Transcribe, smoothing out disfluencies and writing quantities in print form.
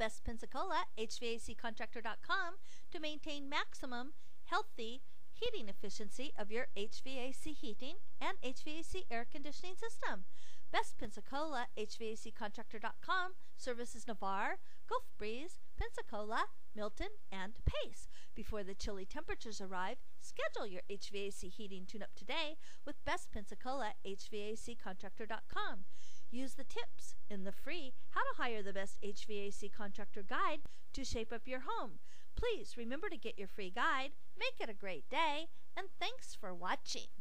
Best Pensacola, HVACcontractor.com to maintain maximum healthy heating efficiency of your HVAC heating and HVAC air conditioning system. Best Pensacola, HVACcontractor.com services Navarre, Gulf Breeze, Pensacola, Milton, and Pace. Before the chilly temperatures arrive, schedule your HVAC heating tune-up today with Best Pensacola, HVACcontractor.com. Use the tips in the free How to Hire the Best HVAC Contractor guide to shape up your home. Please remember to get your free guide. Make it a great day, and thanks for watching.